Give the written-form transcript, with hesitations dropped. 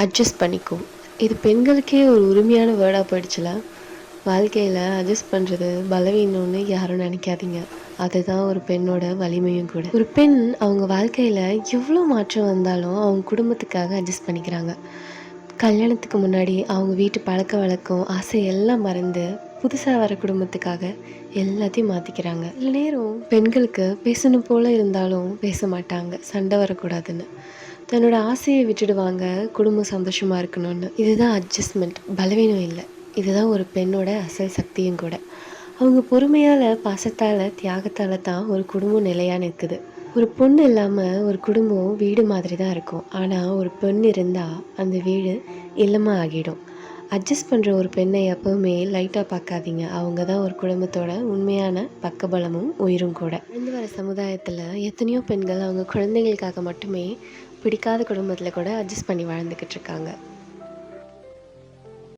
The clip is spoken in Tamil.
அட்ஜஸ்ட் பண்ணிக்கோ. இது பெண்களுக்கே ஒரு உரிமையான வேர்டாக போயிடுச்சுல. வாழ்க்கையில் அட்ஜஸ்ட் பண்ணுறது பலவீனம்னு யாரும் நினைக்காதீங்க. அதுதான் ஒரு பெண்ணோட வலிமையும் கூட. ஒரு பெண் அவங்க வாழ்க்கையில் எவ்வளோ மாற்றம் வந்தாலும் அவங்க குடும்பத்துக்காக அட்ஜஸ்ட் பண்ணிக்கிறாங்க. கல்யாணத்துக்கு முன்னாடி அவங்க வீட்டு பழக்க வழக்கம் ஆசை எல்லாம் மறந்து புதுசாக வர குடும்பத்துக்காக எல்லாத்தையும் மாற்றிக்கிறாங்க. சில நேரம் பெண்களுக்கு பேசணும் போல இருந்தாலும் பேச மாட்டாங்க, சண்டை வரக்கூடாதுன்னு. தன்னோட ஆசையை விட்டுடுவாங்க, குடும்பம் சந்தோஷமாக இருக்கணும்னு. இதுதான் அட்ஜஸ்ட்மெண்ட், பலவீனம் இல்லை. இதுதான் ஒரு பெண்ணோட அசல் சக்தியும் கூட. அவங்க பொறுமையால், பாசத்தால், தியாகத்தால் தான் ஒரு குடும்பம் நிலையாக நிற்குது. ஒரு பொண்ணு இல்லாமல் ஒரு குடும்பம் வீடு மாதிரி தான் இருக்கும். ஆனால் ஒரு பெண் இருந்தால் அந்த வீடு இல்லமாக ஆகிடும். அட்ஜஸ்ட் பண்ணுற ஒரு பெண்ணை எப்போவுமே லைட்டாக பார்க்காதீங்க. அவங்க தான் ஒரு குடும்பத்தோட உண்மையான பக்கபலமும் உயிரும் கூட. வளர்ந்து வர சமுதாயத்தில் எத்தனையோ பெண்கள் அவங்க குழந்தைகளுக்காக மட்டுமே பிடிக்காத குடும்பத்தில் கூட அட்ஜஸ்ட் பண்ணி வாழ்ந்துக்கிட்டு இருக்காங்க.